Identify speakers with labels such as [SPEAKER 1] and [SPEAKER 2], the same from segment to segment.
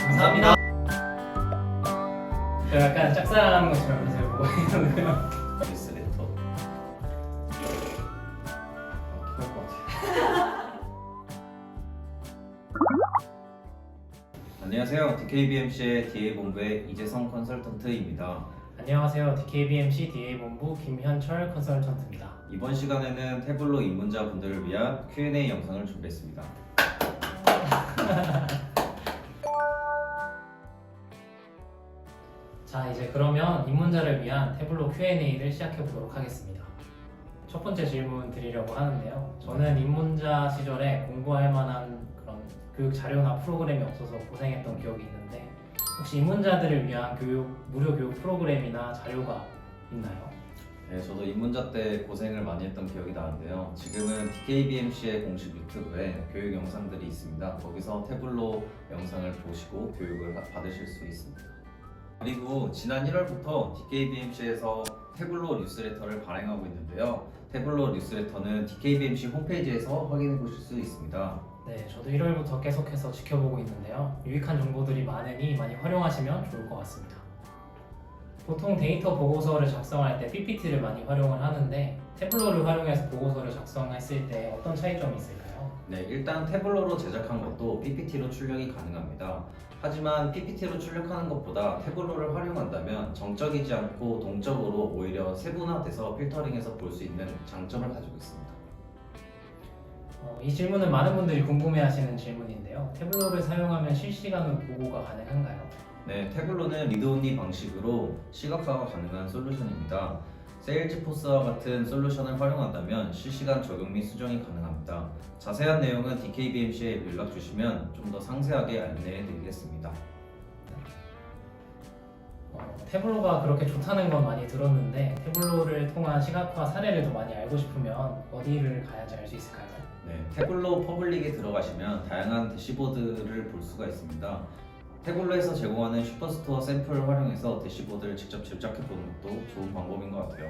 [SPEAKER 1] 감사합니다. 저 약간 짝사랑하는 것처럼 이제 보고 있는데요.
[SPEAKER 2] 뉴스레터. 그럴 것 같아요. 안녕하세요. DKBMC의 DA 본부의 이재성 컨설턴트입니다.
[SPEAKER 1] 안녕하세요. DKBMC DA 본부 김현철 컨설턴트입니다.
[SPEAKER 2] 이번 시간에는 태블로 입문자 분들을 위한 Q&A 영상을 준비했습니다.
[SPEAKER 1] 자, 이제 그러면 입문자를 위한 태블로 Q&A를 시작해 보도록 하겠습니다. 첫 번째 질문 드리려고 하는데요. 저는 입문자 시절에 공부할 만한 그런 교육 자료나 프로그램이 없어서 고생했던 기억이 있는데 혹시 입문자들을 위한 무료 교육 프로그램이나 자료가 있나요?
[SPEAKER 2] 네, 저도 입문자 때 고생을 많이 했던 기억이 나는데요. 지금은 DKBMC의 공식 유튜브에 교육 영상들이 있습니다. 거기서 태블로 영상을 보시고 교육을 받으실 수 있습니다. 그리고 지난 1월부터 DKBMC에서 태블로 뉴스레터를 발행하고 있는데요. 태블로 뉴스레터는 DKBMC 홈페이지에서 확인해 보실 수 있습니다.
[SPEAKER 1] 네, 저도 1월부터 계속해서 지켜보고 있는데요. 유익한 정보들이 많으니 많이 활용하시면 좋을 것 같습니다. 보통 데이터 보고서를 작성할 때 PPT를 많이 활용을 하는데 태블로를 활용해서 보고서를 작성했을 때 어떤 차이점이 있을까요?
[SPEAKER 2] 네, 일단 태블로로 제작한 것도 PPT로 출력이 가능합니다. 하지만 PPT로 출력하는 것보다 태블로를 활용한다면 정적이지 않고 동적으로 오히려 세분화돼서 필터링해서 볼 수 있는 장점을 가지고 있습니다.
[SPEAKER 1] 이 질문은 많은 분들이 궁금해하시는 질문인데요. 태블로를 사용하면 실시간으로 보고가 가능한가요?
[SPEAKER 2] 네, 태블로는 리드온리 방식으로 시각화가 가능한 솔루션입니다. 세일즈포스와 같은 솔루션을 활용한다면 실시간 적용 및 수정이 가능합니다. 자세한 내용은 DKBMC에 연락 주시면 좀 더 상세하게 안내해 드리겠습니다.
[SPEAKER 1] 태블로가 그렇게 좋다는 건 많이 들었는데 태블로를 통한 시각화 사례를 더 많이 알고 싶으면 어디를 가야지 알 수 있을까요?
[SPEAKER 2] 네, 태블로 퍼블릭에 들어가시면 다양한 대시보드를 볼 수가 있습니다. 태블로에서 제공하는 슈퍼스토어 샘플을 활용해서 대시보드를 직접 제작해 보는 것도 좋은 방법인 것 같아요.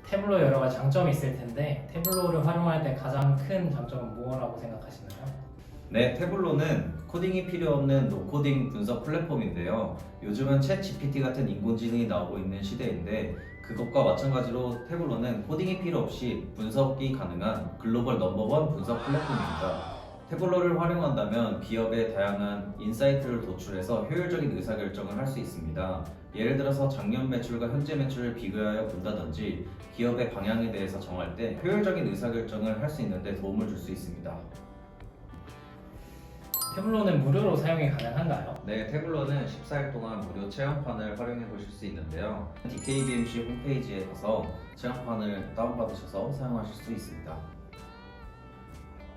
[SPEAKER 1] 태블로 여러 가지 장점이 있을 텐데 태블로를 활용할 때 가장 큰 장점은 뭐라고 생각하시나요?
[SPEAKER 2] 네, 태블로는 코딩이 필요 없는 노코딩 분석 플랫폼인데요. 요즘은 챗 GPT 같은 인공지능이 나오고 있는 시대인데 그것과 마찬가지로 태블로는 코딩이 필요 없이 분석이 가능한 글로벌 넘버원 분석 플랫폼입니다. 태블로를 활용한다면 기업의 다양한 인사이트를 도출해서 효율적인 의사결정을 할 수 있습니다. 예를 들어서 작년 매출과 현재 매출을 비교하여 본다든지 기업의 방향에 대해서 정할 때 효율적인 의사결정을 할 수 있는데 도움을 줄 수 있습니다.
[SPEAKER 1] 태블로는 무료로 사용이 가능한가요?
[SPEAKER 2] 네, 태블로는 14일 동안 무료 체험판을 활용해 보실 수 있는데요. DKBMC 홈페이지에 가서 체험판을 다운받으셔서 사용하실 수 있습니다.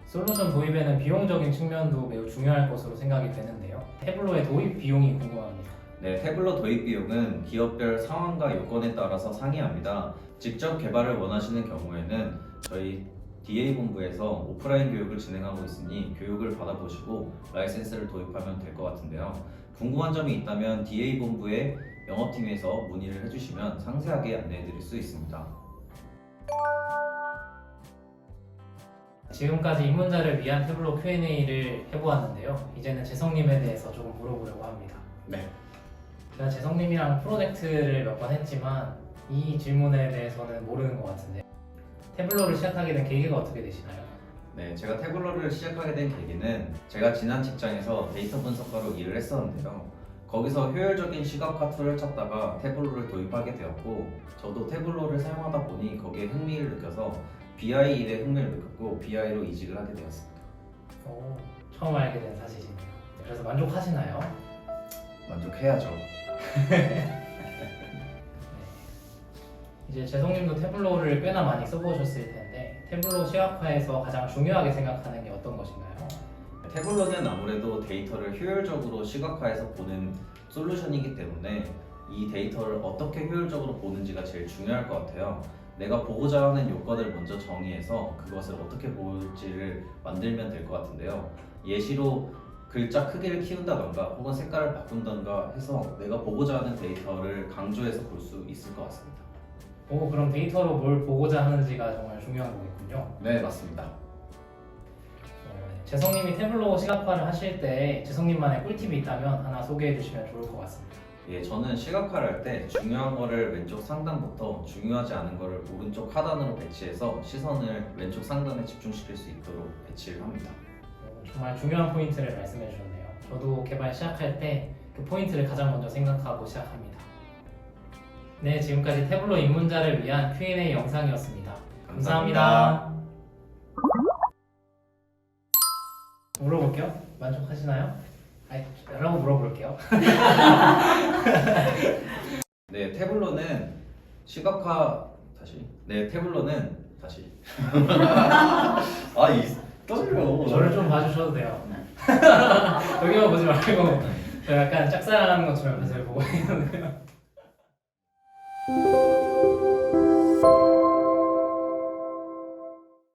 [SPEAKER 1] 솔루션 도입에는 비용적인 측면도 매우 중요할 것으로 생각이 되는데요. 태블로의 도입 비용이 궁금합니다.
[SPEAKER 2] 네, 태블로 도입 비용은 기업별 상황과 요건에 따라서 상이합니다. 직접 개발을 원하시는 경우에는 저희 DA 본부에서 오프라인 교육을 진행하고 있으니 교육을 받아보시고 라이센스를 도입하면 될 것 같은데요. 궁금한 점이 있다면 DA 본부의 영업팀에서 문의를 해주시면 상세하게 안내해 드릴 수 있습니다.
[SPEAKER 1] 지금까지 입문자를 위한 태블로 Q&A를 해보았는데요. 이제는 재성님에 대해서 조금 물어보려고 합니다.
[SPEAKER 2] 네.
[SPEAKER 1] 제가 재성님이랑 프로젝트를 몇 번 했지만 이 질문에 대해서는 모르는 것 같은데 태블로를 시작하게 된 계기가 어떻게 되시나요?
[SPEAKER 2] 네, 제가 태블로를 시작하게 된 계기는 제가 지난 직장에서 데이터 분석가로 일을 했었는데요. 거기서 효율적인 시각화 툴을 찾다가 태블로를 도입하게 되었고 저도 태블로를 사용하다 보니 거기에 흥미를 느껴서 BI 일에 흥미를 느꼈고 BI로 이직을 하게 되었습니다.
[SPEAKER 1] 처음 알게 된 사실이네요. 그래서 만족하시나요?
[SPEAKER 2] 만족해야죠.
[SPEAKER 1] 이제 재성님도 태블로를 꽤나 많이 써보셨을 텐데 태블로 시각화에서 가장 중요하게 생각하는 게 어떤 것인가요?
[SPEAKER 2] 태블로는 아무래도 데이터를 효율적으로 시각화해서 보는 솔루션이기 때문에 이 데이터를 어떻게 효율적으로 보는지가 제일 중요할 것 같아요. 내가 보고자 하는 요건을 먼저 정의해서 그것을 어떻게 볼지를 만들면 될 것 같은데요. 예시로 글자 크기를 키운다던가 혹은 색깔을 바꾼다던가 해서 내가 보고자 하는 데이터를 강조해서 볼 수 있을 것 같습니다.
[SPEAKER 1] 그럼 데이터로 뭘 보고자 하는지가 정말 중요한 거겠군요.
[SPEAKER 2] 네, 맞습니다.
[SPEAKER 1] 재성님이 태블로 시각화를 하실 때 재성님만의 꿀팁이 있다면 하나 소개해 주시면 좋을 것 같습니다.
[SPEAKER 2] 예, 저는 시각화를 할 때 중요한 거를 왼쪽 상단부터 중요하지 않은 거를 오른쪽 하단으로 배치해서 시선을 왼쪽 상단에 집중시킬 수 있도록 배치를 합니다.
[SPEAKER 1] 정말 중요한 포인트를 말씀해 주셨네요. 저도 개발 시작할 때 그 포인트를 가장 먼저 생각하고 시작합니다. 네, 지금까지 태블로 입문자를 위한 Q&A 영상이었습니다. 감사합니다. 물어볼게요. 만족하시나요? 아니, 여러 번 물어볼게요.
[SPEAKER 2] 네, 태블로는 시각화 다시. 네, 태블로는 다시. 떨려.
[SPEAKER 1] 저를 좀 봐주셔도 돼요. 여기만 보지 말고 저 약간 짝사랑하는 것처럼 옆에서 보고 있는데요.